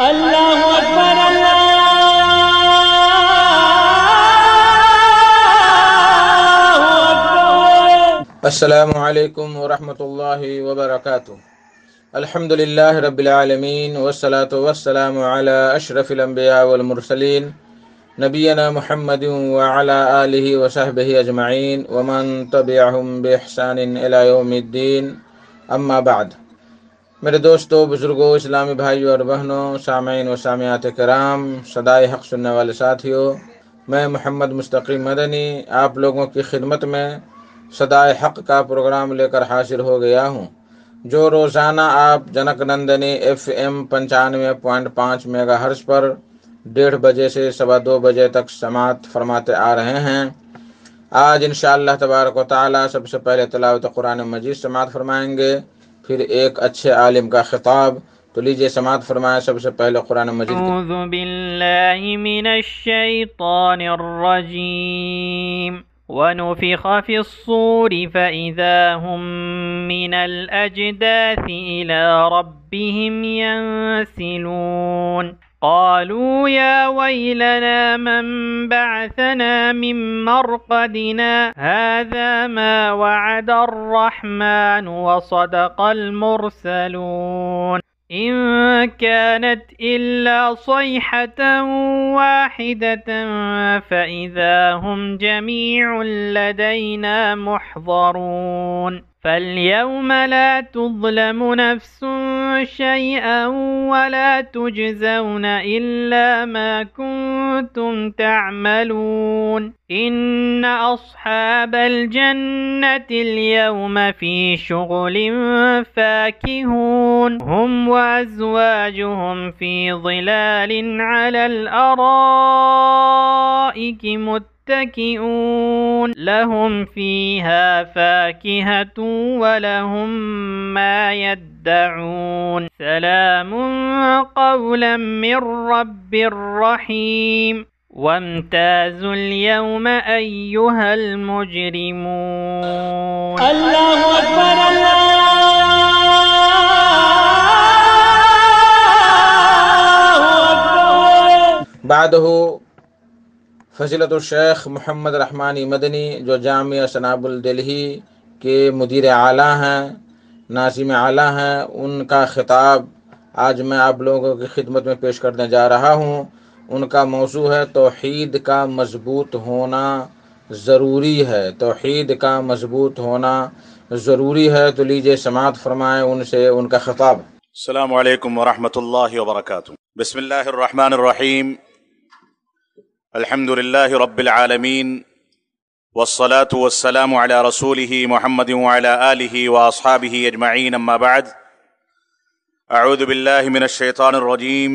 اللہ اکبر اللہ اکبر۔ السلام علیکم ورحمۃ اللہ وبرکاتہ۔ الحمدللہ رب العالمین والصلاة والسلام علی اشرف الانبیاء والمرسلین نبینا محمد وعلی آلہ وصحبہ اجمعین ومن تبعہم بإحسان الی یوم الدین، اما بعد۔ میرے دوستو، بزرگوں، اسلامی بھائیوں اور بہنوں، سامعین و سامعات کرام، صدائے حق سننے والے ساتھیوں، میں محمد مستقیم مدنی آپ لوگوں کی خدمت میں صدائے حق کا پروگرام لے کر حاضر ہو گیا ہوں، جو روزانہ آپ junk Nandini FM 95.5 mega hertz پر 1:30 بجے سے 2:15 بجے تک سماعت فرماتے آ رہے ہیں۔ آج انشاءاللہ تبارک و تعالی سب سے پہلے تلاوت قرآن مجید سماعت فرمائیں گے، پھر ایک اچھے عالم کا خطاب۔ تو لیجئے سماعت فرمائیں سب سے پہلے قرآن مجید۔ اعوذ باللہ من الشیطان الرجیم ونفخ في الصور فإذا هم من الأجداث إلى ربهم ينسلون قالوا يا ويلنا من بعثنا من مرقدنا هذا ما وعد الرحمن وصدق المرسلون إن كانت إلا صيحة واحدة فإذا هم جميع لدينا محضرون فاليوم لا تظلم نفس شيئا ولا تجزون إلا ما كنتم تعملون إن أصحاب الجنة اليوم في شغل فاكهون هم وأزواجهم في ظلال على الأرائك متكئون لهم فيها فاكهة ولهم ما يدعون سلام قولا من رب رحيم وامتازوا اليوم أيها المجرمون۔ اللہ اکبر اللہ اکبر۔ بعدہ فضیلت الشیخ محمد رحمانی مدنی، جو جامعہ سناب الدلہی کے مدیر اعلیٰ ہیں، ناظم اعلیٰ ہیں، ان کا خطاب آج میں آپ لوگوں کی خدمت میں پیش کرنے جا رہا ہوں۔ ان کا موضوع ہے توحید کا مضبوط ہونا ضروری ہے، توحید کا مضبوط ہونا ضروری ہے۔ تو لیجئے سماعت فرمائیں ان سے ان کا خطاب۔ السلام علیکم ورحمۃ اللہ وبرکاتہ۔ بسم اللہ الرحمن الرحیم، الحمد للہ رب العالمین، والصلاة والسلام علی رسولہ محمد وعلی آلہ واصحابہ اجمعین، اما بعد۔ اعوذ باللہ من الشیطان الرجیم،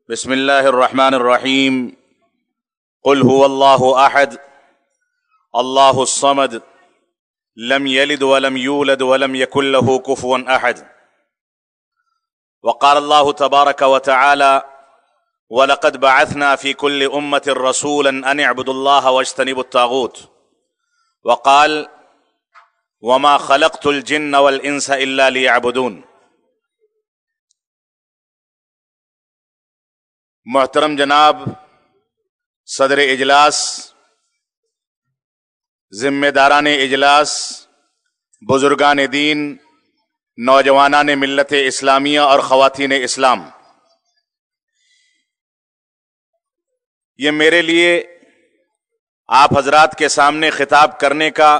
بسم اللہ الرحمن الرحیم۔ قل هو اللہ احد اللہ الصمد لم یلد ولم یولد ولم یکن له کفوا احد۔ وقال اللہ تبارک وتعالی وَلَقَدْ بَعَثْنَا فِي كُلِّ أُمَّةٍ رَسُولًا أَنِ اعْبُدُوا اللَّهَ وَاجْتَنِبُوا الطَّاغُوتَ وقال وَمَا خَلَقْتُ الْجِنَّ وَالْإِنسَ إِلَّا لِيَعْبُدُونَ۔ محترم جناب صدر اجلاس، ذمہ داران اجلاس، بزرگان دین، نوجوانان ملت اسلامیہ اور خواتین اسلام، یہ میرے لیے آپ حضرات کے سامنے خطاب کرنے کا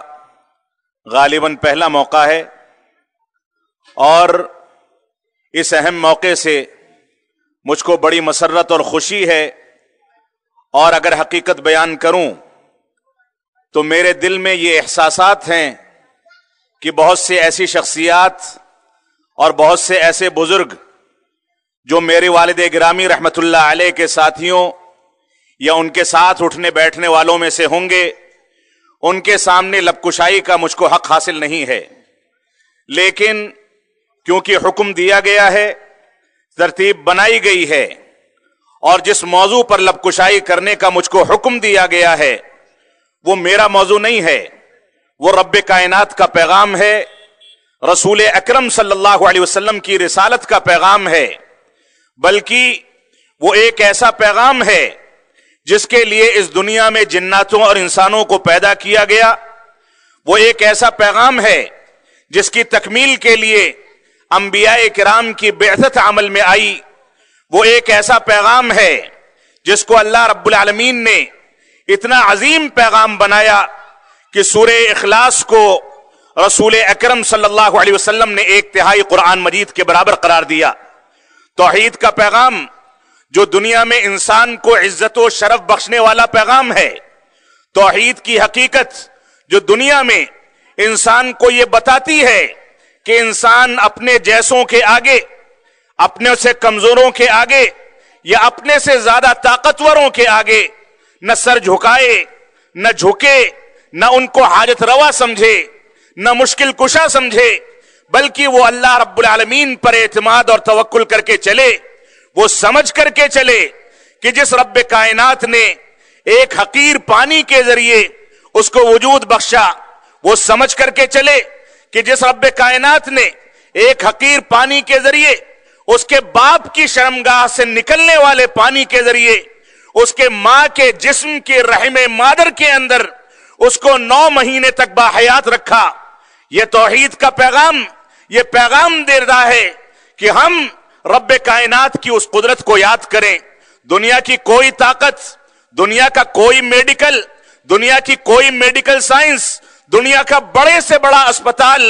غالباً پہلا موقع ہے، اور اس اہم موقع سے مجھ کو بڑی مسرت اور خوشی ہے، اور اگر حقیقت بیان کروں تو میرے دل میں یہ احساسات ہیں کہ بہت سے ایسی شخصیات اور بہت سے ایسے بزرگ جو میرے والد گرامی رحمت اللہ علیہ کے ساتھیوں یا ان کے ساتھ اٹھنے بیٹھنے والوں میں سے ہوں گے، ان کے سامنے لب کشائی کا مجھ کو حق حاصل نہیں ہے، لیکن کیونکہ حکم دیا گیا ہے، ترتیب بنائی گئی ہے، اور جس موضوع پر لب کشائی کرنے کا مجھ کو حکم دیا گیا ہے وہ میرا موضوع نہیں ہے، وہ رب کائنات کا پیغام ہے، رسول اکرم صلی اللہ علیہ وسلم کی رسالت کا پیغام ہے، بلکہ وہ ایک ایسا پیغام ہے جس کے لیے اس دنیا میں جناتوں اور انسانوں کو پیدا کیا گیا. وہ ایک ایسا پیغام ہے جس کی تکمیل کے لیے انبیاء کرام کی بعثت عمل میں آئی. وہ ایک ایسا پیغام ہے جس کو اللہ رب العالمین نے اتنا عظیم پیغام بنایا کہ سورہ اخلاص کو رسول اکرم صلی اللہ علیہ وسلم نے 1/3 قرآن مجید کے برابر قرار دیا. توحید کا پیغام جو دنیا میں انسان کو عزت و شرف بخشنے والا پیغام ہے. توحید کی حقیقت جو دنیا میں انسان کو یہ بتاتی ہے کہ انسان اپنے جیسوں کے آگے، اپنے سے کمزوروں کے آگے یا اپنے سے زیادہ طاقتوروں کے آگے نہ سر جھکائے، نہ جھکے، نہ ان کو حاجت روا سمجھے، نہ مشکل کشا سمجھے، بلکہ وہ اللہ رب العالمین پر اعتماد اور توکل کر کے چلے. وہ سمجھ کر کے چلے کہ جس رب کائنات نے ایک حقیر پانی کے ذریعے اس کو وجود بخشا، وہ سمجھ کر کے چلے کہ جس رب کائنات نے ایک حقیر پانی کے ذریعے اس کے باپ کی شرمگاہ سے نکلنے والے پانی کے ذریعے اس کے ماں کے جسم کے رحم مادر کے اندر اس کو 9 مہینے تک باحیات رکھا. یہ توحید کا پیغام یہ پیغام دے رہا ہے کہ ہم رب کائنات کی اس قدرت کو یاد کریں. دنیا کی کوئی طاقت، دنیا کا کوئی میڈیکل، دنیا کی کوئی میڈیکل سائنس، دنیا کا بڑے سے بڑا اسپتال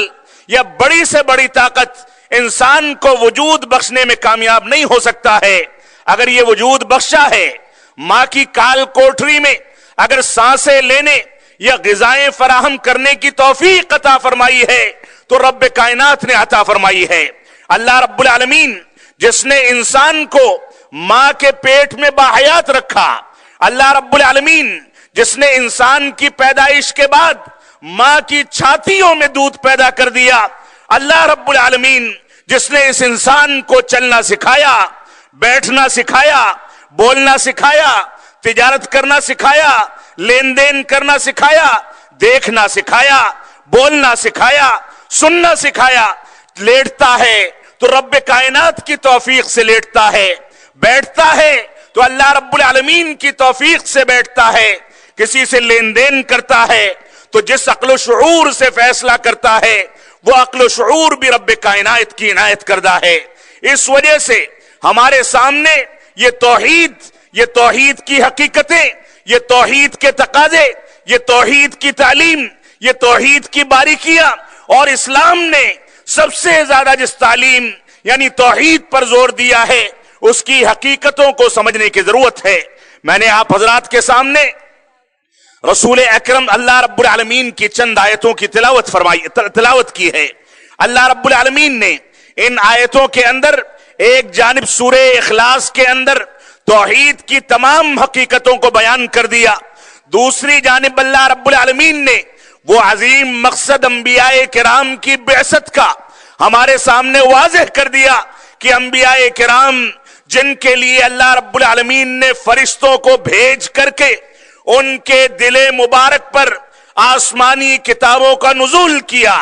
یا بڑی سے بڑی طاقت انسان کو وجود بخشنے میں کامیاب نہیں ہو سکتا ہے. اگر یہ وجود بخشا ہے، ماں کی کال کوٹری میں اگر سانسیں لینے یا غذائیں فراہم کرنے کی توفیق عطا فرمائی ہے تو رب کائنات نے عطا فرمائی ہے. اللہ رب العالمین جس نے انسان کو ماں کے پیٹ میں باحیات رکھا، اللہ رب العالمین جس نے انسان کی پیدائش کے بعد ماں کی چھاتیوں میں دودھ پیدا کر دیا، اللہ رب العالمین جس نے اس انسان کو چلنا سکھایا، بیٹھنا سکھایا، بولنا سکھایا، تجارت کرنا سکھایا، لین دین کرنا سکھایا، دیکھنا سکھایا، بولنا سکھایا، سننا سکھایا. لیٹتا ہے تو رب کائنات کی توفیق سے لیٹتا ہے، بیٹھتا ہے تو اللہ رب العالمین کی توفیق سے بیٹھتا ہے. کسی سے لین دین کرتا ہے تو جس عقل و شعور سے فیصلہ کرتا ہے وہ عقل و شعور بھی رب کائنات کی عنایت کردہ ہے. اس وجہ سے ہمارے سامنے یہ توحید کی حقیقتیں، یہ توحید کے تقاضے، یہ توحید کی تعلیم، یہ توحید کی باریکیاں، اور اسلام نے سب سے زیادہ جس تعلیم یعنی توحید پر زور دیا ہے اس کی حقیقتوں کو سمجھنے کی ضرورت ہے. میں نے آپ حضرات کے سامنے رسول اکرم اللہ رب العالمین کی چند آیتوں کی تلاوت کی ہے. اللہ رب العالمین نے ان آیتوں کے اندر ایک جانب سورہ اخلاص کے اندر توحید کی تمام حقیقتوں کو بیان کر دیا، دوسری جانب اللہ رب العالمین نے وہ عظیم مقصد انبیاء کرام کی بعثت کا ہمارے سامنے واضح کر دیا کہ انبیاء کرام جن کے لیے اللہ رب العالمین نے فرشتوں کو بھیج کر کے ان کے دل مبارک پر آسمانی کتابوں کا نزول کیا،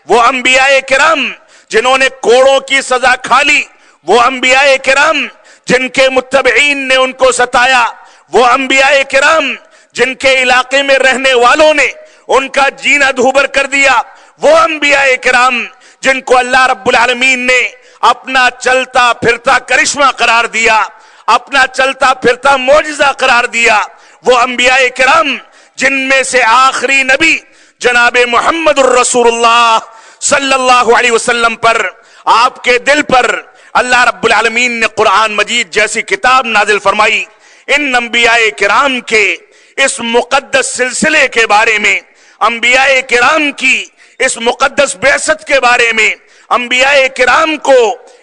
وہ انبیاء کرام جنہوں نے کوڑوں کی سزا کھا لی، وہ انبیاء کرام جن کے متبعین نے ان کو ستایا، وہ انبیاء کرام جن کے علاقے میں رہنے والوں نے ان کا جینا دھوبر کر دیا، وہ انبیاء کرام جن کو اللہ رب العالمین نے اپنا چلتا پھرتا کرشمہ قرار دیا، اپنا چلتا پھرتا معجزہ قرار دیا، وہ انبیاء کرام جن میں سے آخری نبی جناب محمد الرسول اللہ صلی اللہ علیہ وسلم پر، آپ کے دل پر اللہ رب العالمین نے قرآن مجید جیسی کتاب نازل فرمائی. ان انبیاء کرام کے اس مقدس سلسلے کے بارے میں، انبیاء کرام کی اس مقدس بعثت کے بارے میں، انبیاء کرام کو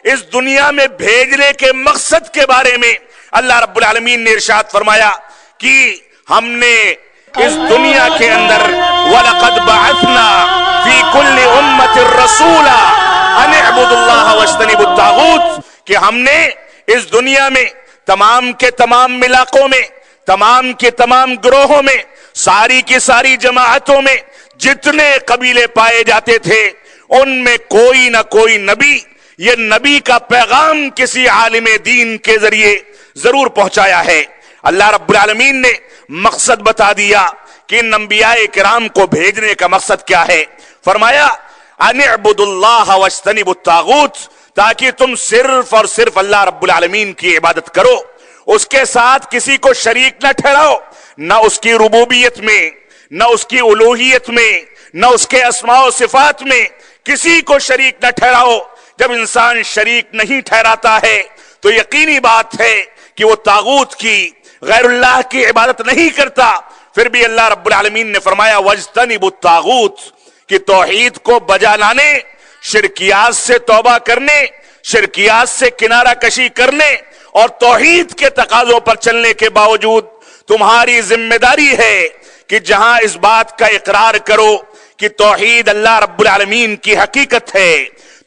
اس دنیا میں بھیجنے کے مقصد کے بارے میں اللہ رب العالمین نے ارشاد فرمایا کہ ہم نے اس دنیا کے اندر وَلَقَدْ بَعَثْنَا فِي كُلِّ أُمَّةٍ رَسُولًا أَنِ اعْبُدُوا اللَّهَ وَاجْتَنِبُوا الطَّاغُوتَ، کہ ہم نے اس دنیا میں تمام کے تمام علاقوں میں، تمام کے تمام گروہوں میں، ساری کی ساری جماعتوں میں جتنے قبیلے پائے جاتے تھے ان میں کوئی نہ کوئی نبی یہ نبی کا پیغام کسی عالم دین کے ذریعے ضرور پہنچایا ہے۔ اللہ رب العالمین نے مقصد بتا دیا کہ ان انبیاء کرام کو بھیجنے کا مقصد کیا ہے۔ فرمایا ان اعبدوا اللہ واجتنبوا الطاغوت، تاکہ تم صرف اور صرف اللہ رب العالمین کی عبادت کرو، اس کے ساتھ کسی کو شریک نہ ٹھہراؤ، نہ اس کی ربوبیت میں، نہ اس کی الوہیت میں، نہ اس کے اسماء و صفات میں کسی کو شریک نہ ٹھہراؤ۔ جب انسان شریک نہیں ٹھہراتا ہے تو یقینی بات ہے کہ وہ طاغوت کی، غیر اللہ کی عبادت نہیں کرتا۔ پھر بھی اللہ رب العالمین نے فرمایا وَاجْتَنِبُوا الطَّاغُوتَ، کہ توحید کو بجا لانے، شرکیات سے توبہ کرنے، شرکیات سے کنارہ کشی کرنے اور توحید کے تقاضوں پر چلنے کے باوجود تمہاری ذمہ داری ہے کہ جہاں اس بات کا اقرار کرو کہ توحید اللہ رب العالمین کی حقیقت ہے،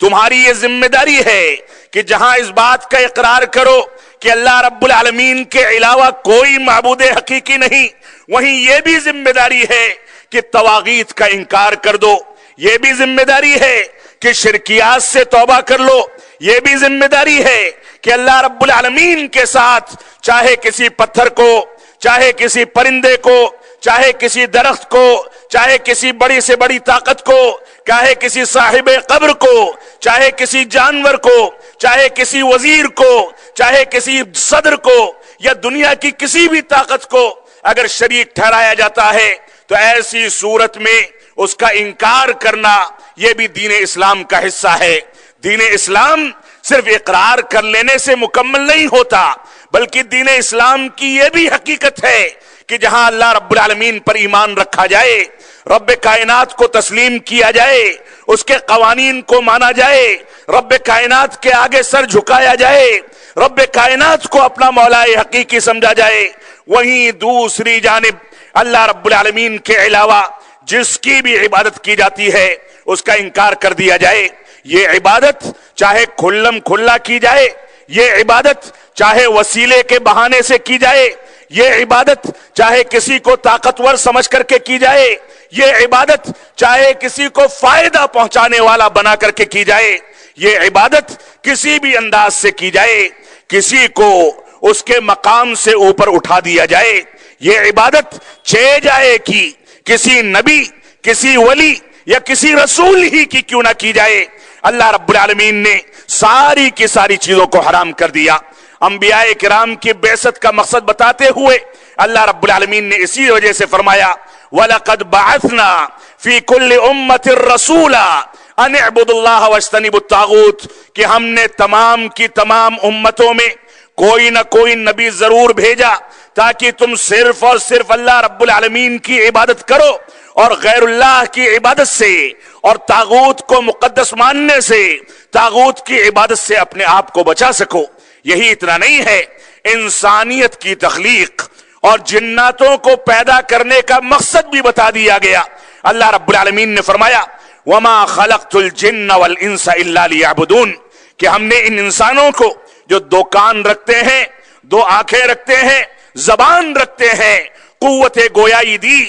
تمہاری یہ ذمہ داری ہے کہ جہاں اس بات کا اقرار کرو کہ اللہ رب العالمین کے علاوہ کوئی معبود حقیقی نہیں، وہیں یہ بھی ذمہ داری ہے کہ طواغیت کا انکار کر دو، یہ بھی ذمہ داری ہے کہ شرکیات سے توبہ کر لو، یہ بھی ذمہ داری ہے کہ اللہ رب العالمین کے ساتھ چاہے کسی پتھر کو، چاہے کسی پرندے کو، چاہے کسی درخت کو، چاہے کسی بڑی سے بڑی طاقت کو، چاہے کسی صاحب قبر کو، چاہے کسی جانور کو، چاہے کسی وزیر کو، چاہے کسی صدر کو، یا دنیا کی کسی بھی طاقت کو اگر شریک ٹھہرایا جاتا ہے تو ایسی صورت میں اس کا انکار کرنا یہ بھی دین اسلام کا حصہ ہے۔ دین اسلام صرف اقرار کر لینے سے مکمل نہیں ہوتا، بلکہ دین اسلام کی یہ بھی حقیقت ہے کہ جہاں اللہ رب العالمین پر ایمان رکھا جائے، رب کائنات کو تسلیم کیا جائے، اس کے قوانین کو مانا جائے، رب کائنات کے آگے سر جھکایا جائے، رب کائنات کو اپنا مولا حقیقی سمجھا جائے، وہیں دوسری جانب اللہ رب العالمین کے علاوہ جس کی بھی عبادت کی جاتی ہے اس کا انکار کر دیا جائے۔ یہ عبادت چاہے کھلم کھلا کی جائے، یہ عبادت چاہے وسیلے کے بہانے سے کی جائے، یہ عبادت چاہے کسی کو طاقتور سمجھ کر کے کی جائے، یہ عبادت چاہے کسی کو فائدہ پہنچانے والا بنا کر کے کی جائے، یہ عبادت کسی بھی انداز سے کی جائے، کسی کو اس کے مقام سے اوپر اٹھا دیا جائے، یہ عبادت چہ جائے کہ کسی نبی، کسی ولی یا کسی رسول ہی کی کیوں نہ کی جائے، اللہ رب العالمین نے ساری کی ساری چیزوں کو حرام کر دیا۔ انبیاء کرام کی بعثت کا مقصد بتاتے ہوئے اللہ رب العالمین نے اسی وجہ سے فرمایا وَلَقَدْ بَعَثْنَا فِي كُلِّ أُمَّةٍ رَسُولًا أَنِ اعْبُدُوا اللَّهَ وَاجْتَنِبُوا الطَّاغُوتَ، کہ ہم نے تمام کی تمام امتوں میں کوئی نہ کوئی نبی ضرور بھیجا تاکہ تم صرف اور صرف اللہ رب العالمین کی عبادت کرو اور غیر اللہ کی عبادت سے اور طاغوت کو مقدس ماننے سے، طاغوت کی عبادت سے اپنے آپ کو بچا سکو۔ یہی اتنا نہیں ہے، انسانیت کی تخلیق اور جناتوں کو پیدا کرنے کا مقصد بھی بتا دیا گیا۔ اللہ رب العالمین نے فرمایا وَمَا خَلَقْتُ الْجِنَّ وَالْإِنسَ إِلَّا لِيَعْبُدُونَ، کہ ہم نے ان انسانوں کو جو دو کان رکھتے ہیں، دو آنکھیں رکھتے ہیں، زبان رکھتے ہیں، قوت گویائی دی،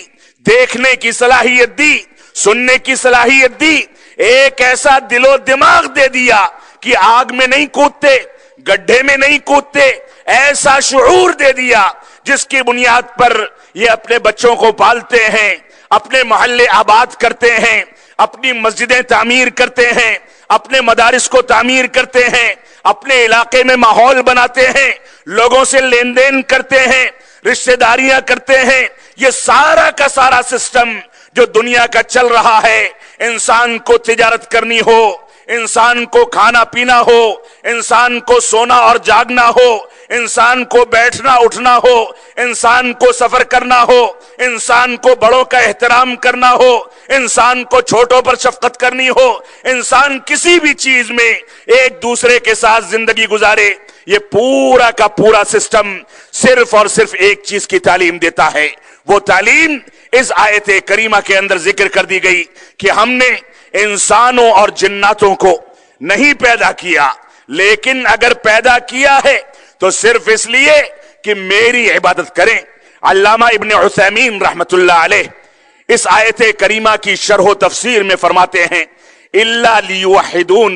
دیکھنے کی صلاحیت دی، سننے کی صلاحیت دی، ایک ایسا دل و دماغ دے دیا کہ آگ میں نہیں کودتے، گڈھے میں نہیں کودتے، ایسا شعور دے دیا جس کی بنیاد پر یہ اپنے بچوں کو پالتے ہیں، اپنے محلے آباد کرتے ہیں، اپنی مسجدیں تعمیر کرتے ہیں، اپنے مدارس کو تعمیر کرتے ہیں، اپنے علاقے میں ماحول بناتے ہیں، لوگوں سے لین دین کرتے ہیں، رشتہ داریاں کرتے ہیں۔ یہ سارا کا سارا سسٹم جو دنیا کا چل رہا ہے، انسان کو تجارت کرنی ہو، انسان کو کھانا پینا ہو، انسان کو سونا اور جاگنا ہو، انسان کو بیٹھنا اٹھنا ہو، انسان کو سفر کرنا ہو، انسان کو بڑوں کا احترام کرنا ہو، انسان کو چھوٹوں پر شفقت کرنی ہو، انسان کسی بھی چیز میں ایک دوسرے کے ساتھ زندگی گزارے، یہ پورا کا پورا سسٹم صرف اور صرف ایک چیز کی تعلیم دیتا ہے۔ وہ تعلیم اس آیت کریمہ کے اندر ذکر کر دی گئی کہ ہم نے انسانوں اور جناتوں کو نہیں پیدا کیا، لیکن اگر پیدا کیا ہے تو صرف اس لیے کہ میری عبادت کریں۔ علامہ ابن عثیمین رحمت اللہ علیہ اس آیت کریمہ کی شرح و تفسیر میں فرماتے ہیں اِلَّا لِيُوَحِّدُونَ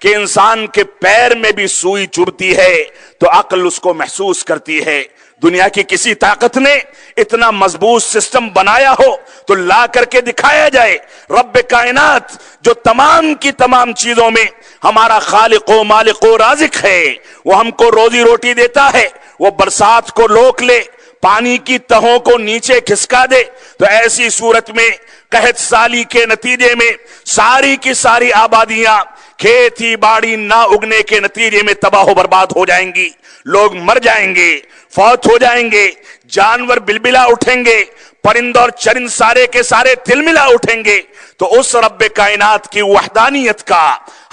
کہ انسان کے پیر میں بھی سوئی چبھتی ہے تو عقل اس کو محسوس کرتی ہے۔ دنیا کی کسی طاقت نے اتنا مضبوط سسٹم بنایا ہو تو لا کر کے دکھایا جائے۔ رب کائنات جو تمام کی تمام چیزوں میں ہمارا خالق و مالک و رازق ہے، وہ ہم کو روزی روٹی دیتا ہے، وہ برسات کو روک لے، پانی کی تہوں کو نیچے کھسکا دے، تو ایسی صورت میں قحط سالی کے نتیجے میں ساری کی ساری آبادیاں کھیتی باڑی نہ اگنے کے نتیجے میں تباہ و برباد ہو جائیں گی، لوگ مر جائیں گے، فوت ہو جائیں گے، جانور بلبلا اٹھیں گے، پرند اور چرند سارے کے سارے تلملا اٹھیں گے۔ تو اس رب کائنات کی وحدانیت کا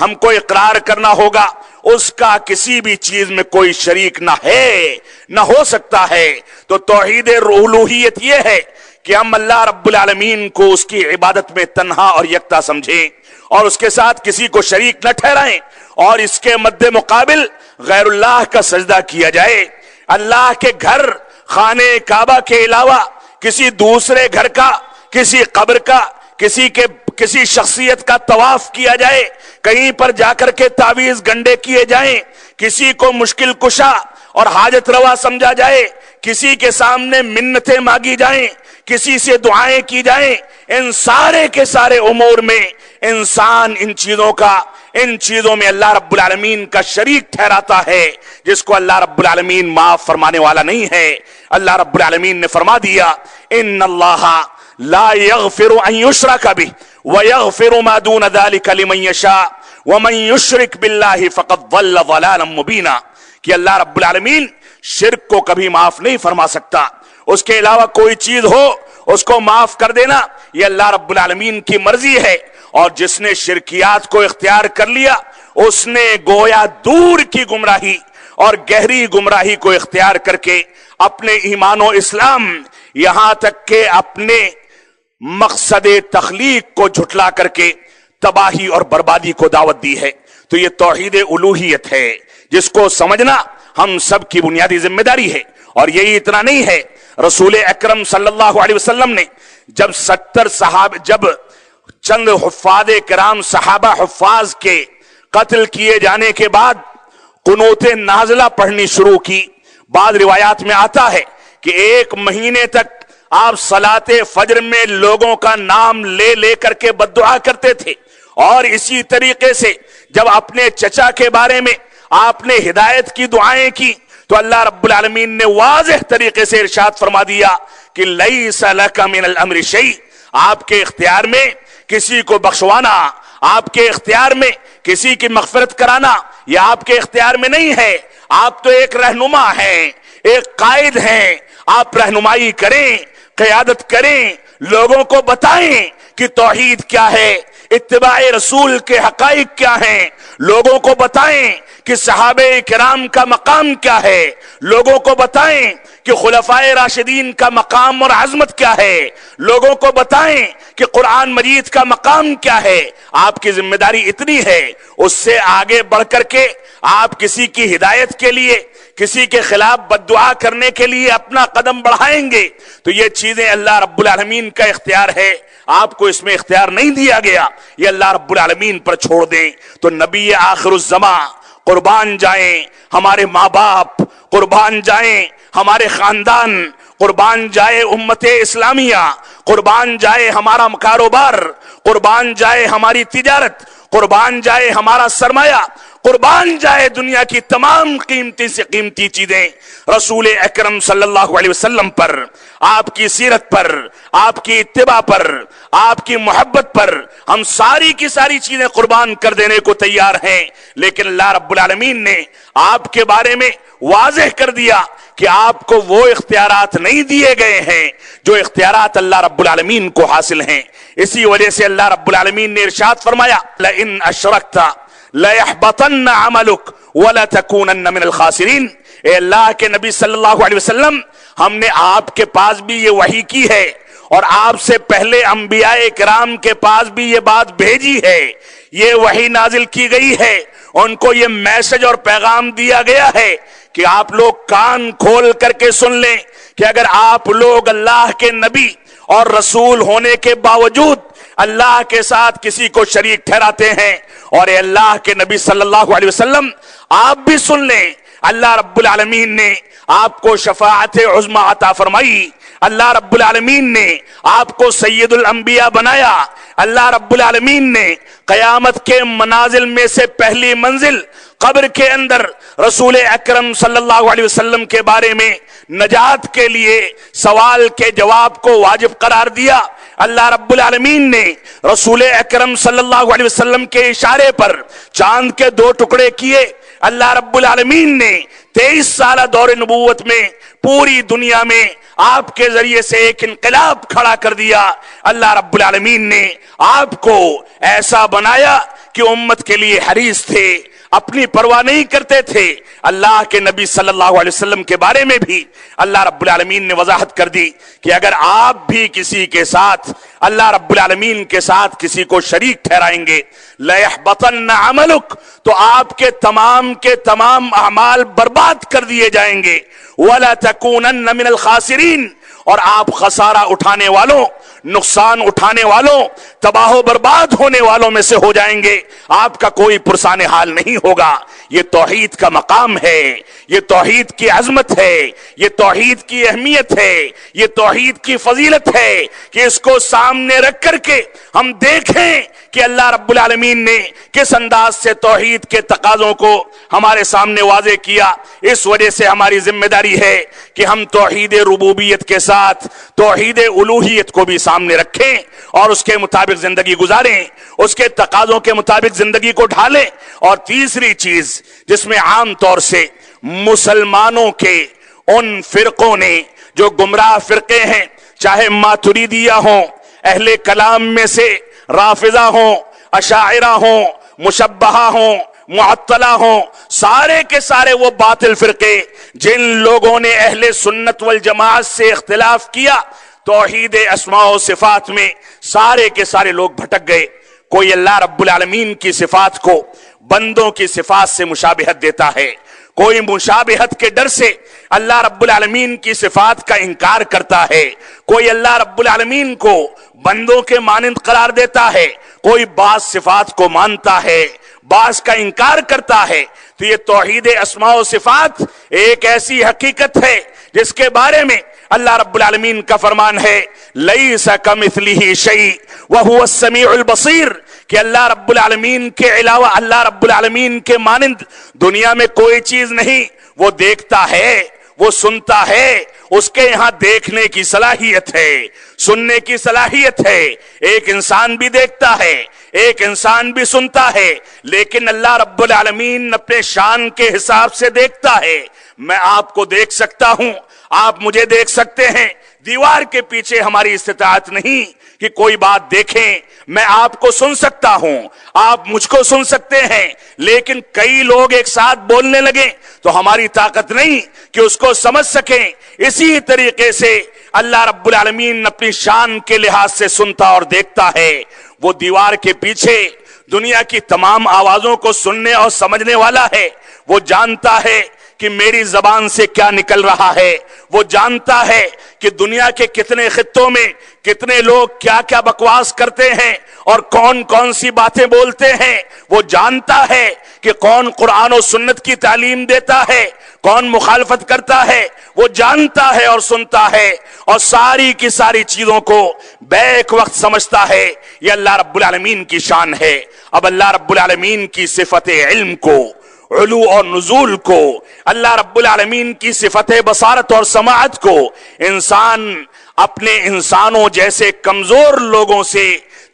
ہم کو اقرار کرنا ہوگا، اس کا کسی بھی چیز میں کوئی شریک نہ ہے نہ ہو سکتا ہے۔ تو توحید الوہیت یہ ہے کہ ہم اللہ رب العالمین کو اس کی عبادت میں تنہا اور یکتا سمجھیں اور اس کے ساتھ کسی کو شریک نہ ٹھہرائیں، اور اس کے مد مقابل غیر اللہ کا سجدہ کیا جائے۔ اللہ کے گھر خانے کعبہ کے علاوہ کسی دوسرے گھر کا، کسی قبر کا، کسی شخصیت کا طواف کیا جائے، کہیں پر جا کر کے تعویذ گنڈے کیے جائیں، کسی کو مشکل کشا اور حاجت روا سمجھا جائے، کسی کے سامنے منتیں مانگی جائیں، کسی سے دعائیں کی جائیں، ان سارے کے سارے امور میں انسان ان چیزوں میں اللہ رب العالمین کا شریک ٹھہراتا ہے، جس کو اللہ رب العالمین معاف فرمانے والا نہیں ہے۔ اللہ رب العالمین نے فرما دیا ان اللہ لا یغفر ان یشرک بہ ویغفر ما دون ذلک لمن یشاء ومن یشرک باللہ فقد ضل ضلالا مبینا، کہ اللہ رب العالمین شرک کو کبھی معاف نہیں فرما سکتا، اس کے علاوہ کوئی چیز ہو اس کو معاف کر دینا یہ اللہ رب العالمین کی مرضی ہے، اور جس نے شرکیات کو اختیار کر لیا اس نے گویا دور کی گمراہی اور گہری گمراہی کو اختیار کر کے اپنے ایمان و اسلام یہاں تک کہ اپنے مقصد تخلیق کو جھٹلا کر کے تباہی اور بربادی کو دعوت دی ہے۔ تو یہ توحید الوہیت ہے جس کو سمجھنا ہم سب کی بنیادی ذمہ داری ہے۔ اور یہی اتنا نہیں ہے، رسول اکرم صلی اللہ علیہ وسلم نے جب چند حفاظ کرام صحابہ حفاظ کے قتل کیے جانے کے بعد قنوت نازلہ پڑھنی شروع کی، بعض روایات میں آتا ہے کہ 1 مہینے تک آپ صلاۃ فجر میں لوگوں کا نام لے لے کر کے بددعا کرتے تھے، اور اسی طریقے سے جب اپنے چچا کے بارے میں آپ نے ہدایت کی دعائیں کی تو اللہ رب العالمین نے واضح طریقے سے ارشاد فرما دیا کہ لیس لک من الامر شیء، آپ کے اختیار میں کسی کو بخشوانا، آپ کے اختیار میں کسی کی مغفرت کرانا یہ آپ کے اختیار میں نہیں ہے۔ آپ تو ایک رہنما ہیں، ایک قائد ہیں، آپ رہنمائی کریں، قیادت کریں، لوگوں کو بتائیں کہ توحید کیا ہے، اتباع رسول کے حقائق کیا ہیں، لوگوں کو بتائیں کہ صحابہ کرام کا مقام کیا ہے، لوگوں کو بتائیں کہ خلفائے راشدین کا مقام اور عظمت کیا ہے، لوگوں کو بتائیں کہ قرآن مجید کا مقام کیا ہے۔ آپ کی ذمہ داری اتنی ہے، اس سے آگے بڑھ کر کے آپ کسی کی ہدایت کے لیے، کسی کے خلاف بددعا کرنے کے لیے اپنا قدم بڑھائیں گے تو یہ چیزیں اللہ رب العالمین کا اختیار ہے، آپ کو اس میں اختیار نہیں دیا گیا، یہ اللہ رب العالمین پر چھوڑ دیں۔ تو نبی آخر الزماں قربان جائیں ہمارے ماں باپ، قربان جائیں ہمارے خاندان، قربان جائے امت اسلامیہ، قربان جائے ہمارا کاروبار، قربان جائے ہماری تجارت، قربان جائے ہمارا سرمایہ، قربان جائے دنیا کی تمام قیمتی سے قیمتی چیزیں رسول اکرم صلی اللہ علیہ وسلم پر، آپ کی سیرت پر، آپ کی اتباع پر، آپ کی محبت پر ہم ساری کی ساری چیزیں قربان کر دینے کو تیار ہیں۔ لیکن اللہ رب العالمین نے آپ کے بارے میں واضح کر دیا کہ آپ کو وہ اختیارات نہیں دیے گئے ہیں جو اختیارات اللہ رب العالمین کو حاصل ہیں۔ اسی وجہ سے اللہ رب العالمین نے ارشاد فرمایا لئن اشرکت لَيَحْبَطَنَّ عَمَلُكَ وَلَتَكُونَنَّ مِنَ الْخَاسِرِينَ۔ اے اللہ کے نبی صلی اللہ علیہ وسلم، ہم نے آپ کے پاس بھی یہ وحی کی ہے اور آپ سے پہلے انبیاء کرام کے پاس بھی یہ بات بھیجی ہے، یہ وحی نازل کی گئی ہے، ان کو یہ میسج اور پیغام دیا گیا ہے کہ آپ لوگ کان کھول کر کے سن لیں کہ اگر آپ لوگ اللہ کے نبی اور رسول ہونے کے باوجود اللہ کے ساتھ کسی کو شریک ٹھہراتے ہیں. اور اے اللہ کے نبی صلی اللہ علیہ وسلم، آپ بھی سن لیں، اللہ رب العالمین نے آپ کو شفاعت عظمی عطا فرمائی. اللہ رب العالمین نے آپ کو سید الانبیاء بنایا. اللہ رب العالمین نے قیامت کے منازل میں سے پہلی منزل قبر کے اندر رسول اکرم صلی اللہ علیہ وسلم کے بارے میں نجات کے لیے سوال کے جواب کو واجب قرار دیا. اللہ رب العالمین نے رسول اکرم صلی اللہ علیہ وسلم کے اشارے پر چاند کے 2 ٹکڑے کیے. اللہ رب العالمین نے 23 سالہ دور نبوت میں پوری دنیا میں آپ کے ذریعے سے ایک انقلاب کھڑا کر دیا. اللہ رب العالمین نے آپ کو ایسا بنایا کہ امت کے لیے حریص تھے، اپنی پرواہ نہیں کرتے تھے. اللہ کے نبی صلی اللہ علیہ وسلم کے بارے میں بھی اللہ رب العالمین نے وضاحت کر دی کہ اگر آپ بھی کسی کے ساتھ، اللہ رب العالمین کے ساتھ کسی کو شریک ٹھہرائیں گے، لَيَحْبَطَنَّ عَمَلُكَ، تو آپ کے تمام اعمال برباد کر دیے جائیں گے. وَلَتَكُونَنَّ مِنَ الْخَاسِرِينَ، اور آپ خسارہ اٹھانے والوں، نقصان اٹھانے والوں، تباہ و برباد ہونے والوں میں سے ہو جائیں گے. آپ کا کوئی پرسان حال نہیں ہوگا. یہ توحید کا مقام ہے، یہ توحید کی عظمت ہے، یہ توحید کی اہمیت ہے، یہ توحید کی فضیلت ہے کہ اس کو سامنے رکھ کر کے ہم دیکھیں کہ اللہ رب العالمین نے کس انداز سے توحید کے تقاضوں کو ہمارے سامنے واضح کیا. اس وجہ سے ہماری ذمہ داری ہے کہ ہم توحید ربوبیت کے ساتھ توحید الوہیت کو بھی سامنے رکھیں اور اس کے مطابق زندگی گزاریں، اس کے تقاضوں کے مطابق زندگی کو ڈھالیں. اور تیسری چیز جس میں عام طور سے مسلمانوں کے ان فرقوں نے جو گمراہ فرقے ہیں، چاہے ماتریدیہ ہوں، اہل کلام میں سے رافضہ ہوں، اشاعرہ ہوں، مشبہہ ہوں، معطلہ ہوں، سارے کے سارے وہ باطل فرقے جن لوگوں نے اہل سنت والجماعت سے اختلاف کیا توحید اسماء و صفات میں، سارے کے سارے لوگ بھٹک گئے. کوئی اللہ رب العالمین کی صفات کو بندوں کی صفات سے مشابہت دیتا ہے، کوئی مشابہت کے ڈر سے اللہ رب العالمین کی صفات کا انکار کرتا ہے، کوئی اللہ رب العالمین کو بندوں کے مانند قرار دیتا ہے، کوئی بعض صفات کو مانتا ہے، بعض کا انکار کرتا ہے. تو یہ توحید اسماء و صفات ایک ایسی حقیقت ہے جس کے بارے میں اللہ رب العالمین کا فرمان ہے لَيْسَ كَمِثْلِهِ شَيْءٌ وَهُوَ السَّمِيعُ الْبَصِيرُ، کہ اللہ رب العالمین کے علاوہ، اللہ رب العالمین کے مانند دنیا میں کوئی چیز نہیں. وہ دیکھتا ہے، وہ سنتا ہے، اس کے یہاں دیکھنے کی صلاحیت ہے، سننے کی صلاحیت ہے. ایک انسان بھی دیکھتا ہے، ایک انسان بھی سنتا ہے، لیکن اللہ رب العالمین اپنے شان کے حساب سے دیکھتا ہے. میں آپ کو دیکھ سکتا ہوں، آپ مجھے دیکھ سکتے ہیں. دیوار کے پیچھے ہماری استطاعت نہیں کہ کوئی بات دیکھیں. میں آپ کو سن سکتا ہوں، آپ مجھ کو سن سکتے ہیں، لیکن کئی لوگ ایک ساتھ بولنے لگیں تو ہماری طاقت نہیں کہ اس کو سمجھ سکیں. اسی طریقے سے اللہ رب العالمین اپنی شان کے لحاظ سے سنتا اور دیکھتا ہے. وہ دیوار کے پیچھے دنیا کی تمام آوازوں کو سننے اور سمجھنے والا ہے. وہ جانتا ہے کہ میری زبان سے کیا نکل رہا ہے، وہ جانتا ہے کہ دنیا کے کتنے خطوں میں کتنے لوگ کیا کیا بکواس کرتے ہیں اور کون کون سی باتیں بولتے ہیں. وہ جانتا ہے کہ کون قرآن و سنت کی تعلیم دیتا ہے، کون مخالفت کرتا ہے. وہ جانتا ہے اور سنتا ہے اور ساری کی ساری چیزوں کو بیک وقت سمجھتا ہے. یہ اللہ رب العالمین کی شان ہے. اب اللہ رب العالمین کی صفت علم کو، علو اور نزول کو، اللہ رب العالمین کی صفت بصارت اور سماعت کو انسان اپنے انسانوں جیسے کمزور لوگوں سے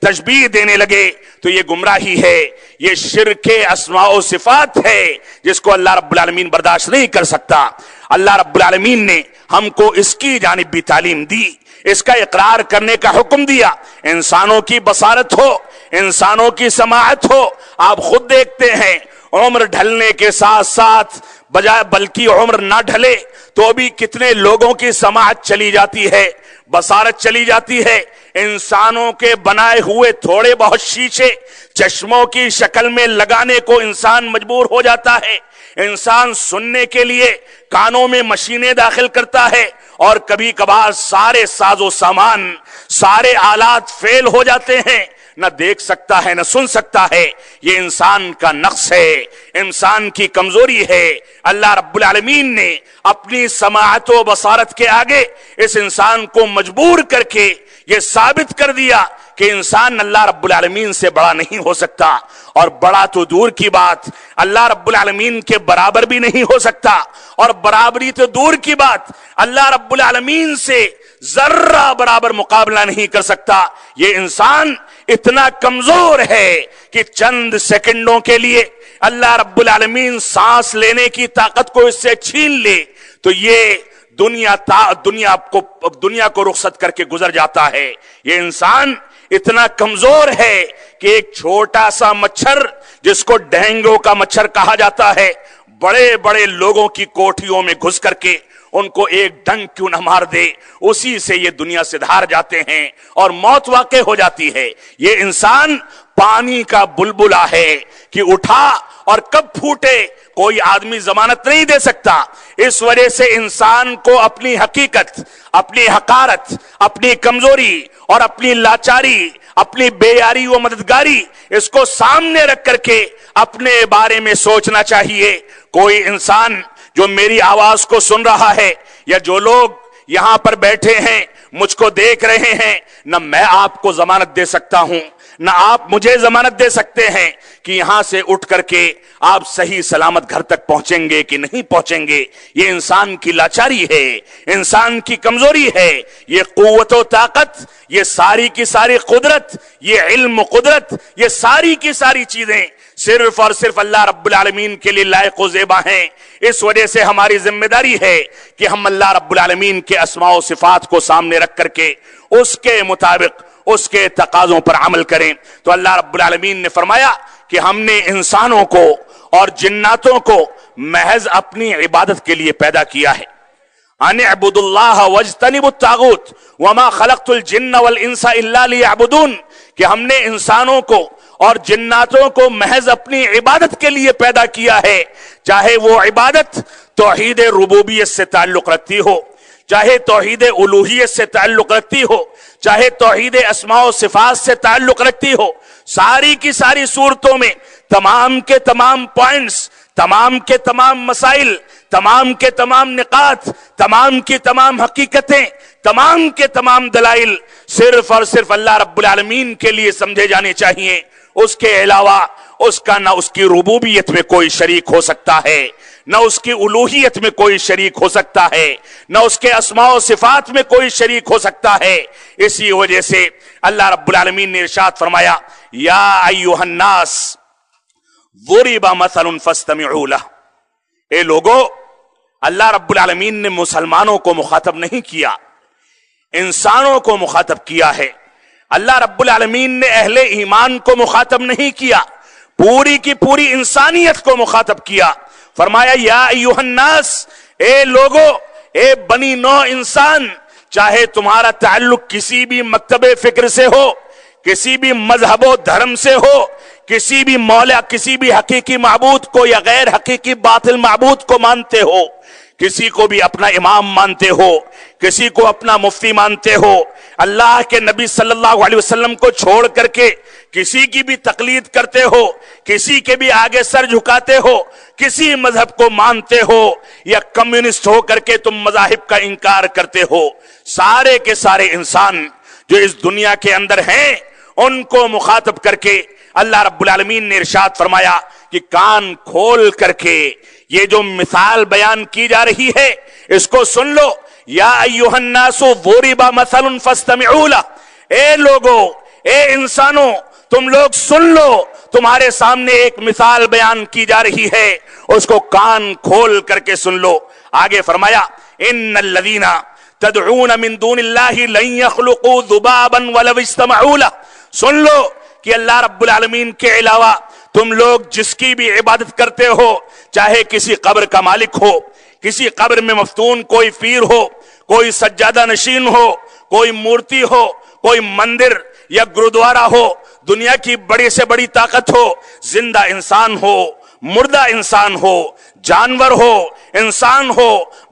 تشبیہ دینے لگے تو یہ گمراہی ہے، یہ شرک اسماء و صفات ہے جس کو اللہ رب العالمین برداشت نہیں کر سکتا. اللہ رب العالمین نے ہم کو اس کی جانب بھی تعلیم دی، اس کا اقرار کرنے کا حکم دیا. انسانوں کی بصارت ہو، انسانوں کی سماعت ہو. آپ خود دیکھتے ہیں عمر ڈھلنے کے ساتھ ساتھ بجائے بلکہ عمر نہ ڈھلے تو بھی کتنے لوگوں کی سماعت چلی جاتی ہے، بصارت چلی جاتی ہے. انسانوں کے بنائے ہوئے تھوڑے بہت شیشے چشموں کی شکل میں لگانے کو انسان مجبور ہو جاتا ہے. انسان سننے کے لیے کانوں میں مشینیں داخل کرتا ہے اور کبھی کبھار سارے ساز و سامان، سارے آلات فیل ہو جاتے ہیں، نہ دیکھ سکتا ہے نہ سن سکتا ہے۔ یہ انسان کا نقص ہے، انسان کی کمزوری ہے۔ اللہ رب العالمین نے اپنی سماعت و بصارت کے آگے اس انسان کو مجبور کر کے یہ ثابت کر دیا کہ انسان اللہ رب العالمین سے بڑا نہیں ہو سکتا، اور بڑا تو دور کی بات اللہ رب العالمین کے برابر بھی نہیں ہو سکتا، اور برابری تو دور کی بات اللہ رب العالمین سے ذرہ برابر مقابلہ نہیں کر سکتا۔ یہ انسان اتنا کمزور ہے کہ چند سیکنڈوں کے لیے اللہ رب العالمین سانس لینے کی طاقت کو اس سے چھین لے تو یہ دنیا کو رخصت کر کے گزر جاتا ہے۔ یہ انسان اتنا کمزور ہے کہ ایک چھوٹا سا مچھر جس کو ڈینگو کا مچھر کہا جاتا ہے، بڑے بڑے لوگوں کی کوٹھیوں میں گھس کر کے ان کو ایک ڈنگ کیوں نہ مار دے، اسی سے یہ دنیا سے دھار جاتے ہیں اور موت واقع ہو جاتی ہے۔ یہ انسان پانی کا بلبلا ہے کہ اٹھا اور کب پھوٹے کوئی آدمی ضمانت نہیں دے سکتا۔ اس وجہ سے انسان کو اپنی حقیقت، اپنی حقارت، اپنی کمزوری اور اپنی لاچاری، اپنی بے یاری و مددگاری، اس کو سامنے رکھ کر کے اپنے بارے میں سوچنا چاہیے۔ کوئی انسان جو میری آواز کو سن رہا ہے یا جو لوگ یہاں پر بیٹھے ہیں مجھ کو دیکھ رہے ہیں، نہ میں آپ کو ضمانت دے سکتا ہوں نہ آپ مجھے ضمانت دے سکتے ہیں کہ یہاں سے اٹھ کر کے آپ صحیح سلامت گھر تک پہنچیں گے کہ نہیں پہنچیں گے۔ یہ انسان کی لاچاری ہے، انسان کی کمزوری ہے۔ یہ قوت و طاقت، یہ ساری کی ساری قدرت، یہ علم و قدرت، یہ ساری کی ساری چیزیں صرف اور صرف اللہ رب العالمین کے لیے لائق و زیبا ہیں۔ اس وجہ سے ہماری ذمہ داری ہے کہ ہم اللہ رب العالمین کے اسماء و صفات کو سامنے رکھ کر کے اس کے مطابق اس کے تقاضوں پر عمل کریں۔ تو اللہ رب العالمین نے فرمایا کہ ہم نے انسانوں کو اور جناتوں کو محض اپنی عبادت کے لیے پیدا کیا ہے۔ ان اعبدوا اللہ واجتنبوا الطاغوت وما خلقت الجن والانس الا لیعبدون، کہ ہم نے انسانوں کو اور جناتوں کو محض اپنی عبادت کے لیے پیدا کیا ہے، چاہے وہ عبادت توحید ربوبیت سے تعلق رکھتی ہو، چاہے توحید الوہیت سے تعلق رکھتی ہو، چاہے توحید اسماء و صفات سے تعلق رکھتی ہو۔ ساری کی ساری صورتوں میں تمام کے تمام پوائنٹس، تمام کے تمام مسائل، تمام کے تمام نقاط، تمام کی تمام حقیقتیں، تمام کے تمام دلائل صرف اور صرف اللہ رب العالمین کے لیے سمجھے جانے چاہیے۔ اس کے علاوہ اس کا نہ اس کی ربوبیت میں کوئی شریک ہو سکتا ہے، نہ اس کی الوہیت میں کوئی شریک ہو سکتا ہے، نہ اس کے اسماء و صفات میں کوئی شریک ہو سکتا ہے۔ اسی وجہ سے اللہ رب العالمین نے ارشاد فرمایا، یا ایھا الناس ضرب مثل فاستمعوا لہ۔ اے لوگو، اللہ رب العالمین نے مسلمانوں کو مخاطب نہیں کیا، انسانوں کو مخاطب کیا ہے۔ اللہ رب العالمین نے اہل ایمان کو مخاطب نہیں کیا، پوری کی پوری انسانیت کو مخاطب کیا۔ فرمایا یا ایھا الناس، اے لوگو، اے بنی نوع انسان، چاہے تمہارا تعلق کسی بھی مکتب فکر سے ہو، کسی بھی مذہب و دھرم سے ہو، کسی بھی مولا، کسی بھی حقیقی معبود کو یا غیر حقیقی باطل معبود کو مانتے ہو، کسی کو بھی اپنا امام مانتے ہو، کسی کو اپنا مفتی مانتے ہو، اللہ کے نبی صلی اللہ علیہ وسلم کو چھوڑ کر کے کسی کی بھی تقلید کرتے ہو، کسی کے بھی آگے سر جھکاتے ہو، کسی مذہب کو مانتے ہو، یا کمیونسٹ ہو کر کے تم مذاہب کا انکار کرتے ہو، سارے کے سارے انسان جو اس دنیا کے اندر ہیں ان کو مخاطب کر کے اللہ رب العالمین نے ارشاد فرمایا کہ کان کھول کر کے یہ جو مثال بیان کی جا رہی ہے اس کو سن لو۔ یا ایھا الناس ضرب مثل فاستمعوا لہ، اے لوگو، اے انسانوں، تم لوگ سن لو، تمہارے سامنے ایک مثال بیان کی جا رہی ہے، اس کو کان کھول کر کے سن لو۔ آگے فرمایا ان الذین تدعون من دون اللہ لن یخلقوا ذبابا ولو اجتمعوا لہ، سن لو کہ اللہ رب العالمین کے علاوہ تم لوگ جس کی بھی عبادت کرتے ہو، چاہے کسی قبر کا مالک ہو، کسی قبر میں مفتون کوئی پیر ہو، کوئی سجادہ نشین ہو، کوئی مورتی ہو، کوئی مندر یا گرودوارا ہو، دنیا کی بڑی سے بڑی طاقت ہو، زندہ انسان ہو، مردہ انسان ہو، جانور ہو، انسان ہو،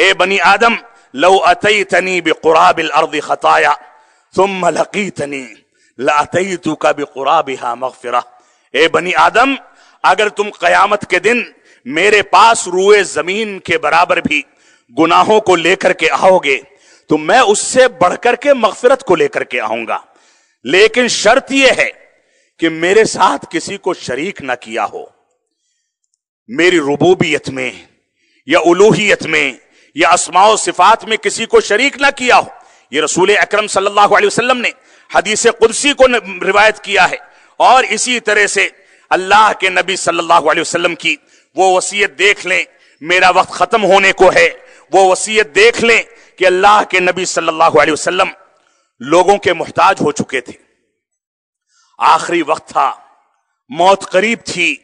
اے بنی آدم لو اتیتنی بقراب الارض خطایا ثم لقیتنی لاتیتک بقرابها مغفرہ. اے بنی آدم اگر تم قیامت کے دن میرے پاس روئے زمین کے برابر بھی گناہوں کو لے کر کے آؤ گے تو میں اس سے بڑھ کر کے مغفرت کو لے کر کے آؤں گا، لیکن شرط یہ ہے کہ میرے ساتھ کسی کو شریک نہ کیا ہو، میری ربوبیت میں یا الوہیت میں یا اسماء و صفات میں کسی کو شریک نہ کیا ہو. یہ رسول اکرم صلی اللہ علیہ وسلم نے حدیث قدسی کو روایت کیا ہے. اور اسی طرح سے اللہ کے نبی صلی اللہ علیہ وسلم کی وہ وصیت دیکھ لیں، میرا وقت ختم ہونے کو ہے، وہ وصیت دیکھ لیں کہ اللہ کے نبی صلی اللہ علیہ وسلم لوگوں کے محتاج ہو چکے تھے، آخری وقت تھا، موت قریب تھی،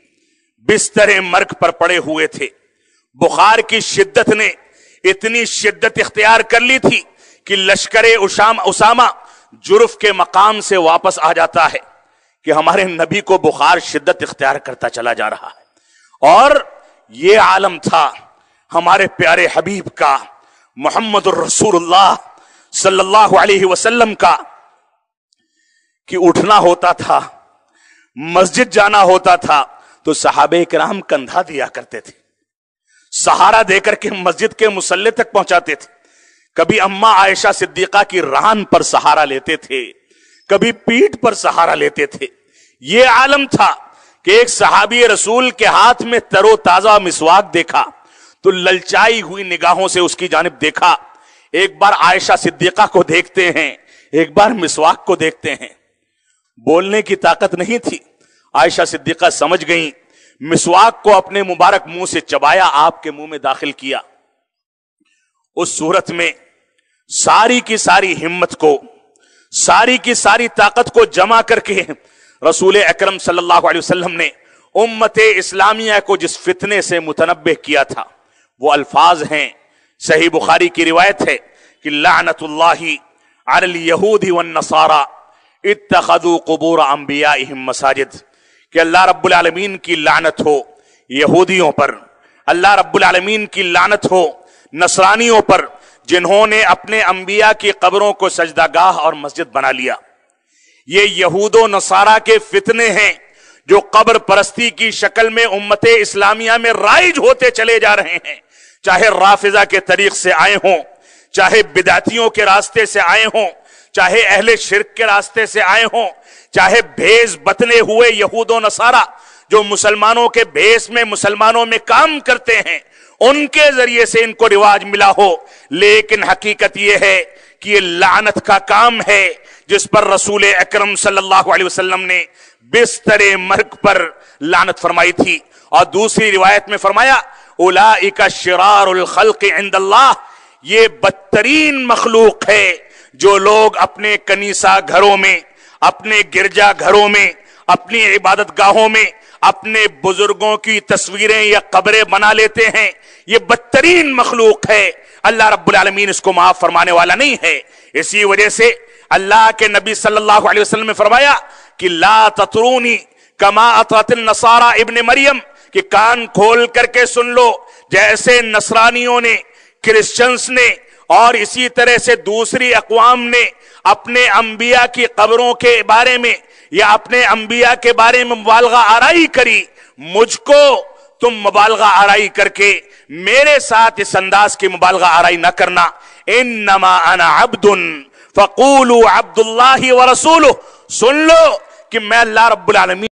بستر مرگ پر پڑے ہوئے تھے، بخار کی شدت نے اتنی شدت اختیار کر لی تھی کہ لشکر اسامہ جرف کے مقام سے واپس آ جاتا ہے کہ ہمارے نبی کو بخار شدت اختیار کرتا چلا جا رہا ہے. اور یہ عالم تھا ہمارے پیارے حبیب کا، محمد الرسول اللہ صلی اللہ علیہ وسلم کا، کہ اٹھنا ہوتا تھا، مسجد جانا ہوتا تھا تو صحابہ کرام کندھا دیا کرتے تھے، سہارا دے کر کے مسجد کے مصلی تک پہنچاتے تھے. کبھی اماں عائشہ صدیقہ کی ران پر سہارا لیتے تھے، کبھی پیٹھ پر سہارا لیتے تھے. یہ عالم تھا کہ ایک صحابی رسول کے ہاتھ میں تر و تازہ مسواک دیکھا تو للچائی ہوئی نگاہوں سے اس کی جانب دیکھا. ایک بار عائشہ صدیقہ کو دیکھتے ہیں، ایک بار مسواک کو دیکھتے ہیں. بولنے کی طاقت نہیں تھی، عائشہ صدیقہ سمجھ گئیں، مسواک کو اپنے مبارک منہ سے چبایا، آپ کے منہ میں داخل کیا. اس صورت میں ساری کی ساری ہمت کو، ساری کی ساری طاقت کو جمع کر کے رسول اکرم صلی اللہ علیہ وسلم نے امت اسلامیہ کو جس فتنے سے متنبہ کیا تھا وہ الفاظ ہیں. صحیح بخاری کی روایت ہے کہ لعنت اللہ علی الیہود والنصارى اتخذوا قبور انبیائہم مساجد، کہ اللہ رب العالمین کی لعنت ہو یہودیوں پر، اللہ رب العالمین کی لعنت ہو نصرانیوں پر، جنہوں نے اپنے انبیاء کی قبروں کو سجدہ گاہ اور مسجد بنا لیا. یہ یہود و نصارہ کے فتنے ہیں جو قبر پرستی کی شکل میں امت اسلامیہ میں رائج ہوتے چلے جا رہے ہیں، چاہے رافضہ کے طریق سے آئے ہوں، چاہے بدعتیوں کے راستے سے آئے ہوں، چاہے اہل شرک کے راستے سے آئے ہوں، چاہے بھیس بتنے ہوئے یہود و نصارہ جو مسلمانوں کے بھیس میں مسلمانوں میں کام کرتے ہیں ان کے ذریعے سے ان کو رواج ملا ہو. لیکن حقیقت یہ ہے کہ یہ لعنت کا کام ہے جس پر رسول اکرم صلی اللہ علیہ وسلم نے بستر مرگ پر لعنت فرمائی تھی. اور دوسری روایت میں فرمایا اولئک شرار الخلق عند اللہ، یہ بدترین مخلوق ہے جو لوگ اپنے کنیسہ گھروں میں، اپنے گرجا گھروں میں، اپنی عبادت گاہوں میں اپنے بزرگوں کی تصویریں یا قبریں بنا لیتے ہیں. یہ بدترین مخلوق ہے، اللہ رب العالمین اس کو معاف فرمانے والا نہیں ہے. اسی وجہ سے اللہ کے نبی صلی اللہ علیہ وسلم نے فرمایا کہ لا تطرونی کما اطرت النصارى ابن مریم، کہ کان کھول کر کے سن لو، جیسے نصرانیوں نے، کرسچنز نے اور اسی طرح سے دوسری اقوام نے اپنے انبیاء کی قبروں کے بارے میں یا اپنے انبیاء کے بارے میں مبالغہ آرائی کری، مجھ کو تم مبالغہ آرائی کر کے میرے ساتھ اس انداز کی مبالغہ آرائی نہ کرنا. انما انا عبد فقولوا عبد اللہ ورسولہ، سن لو کہ میں اللہ رب العالمین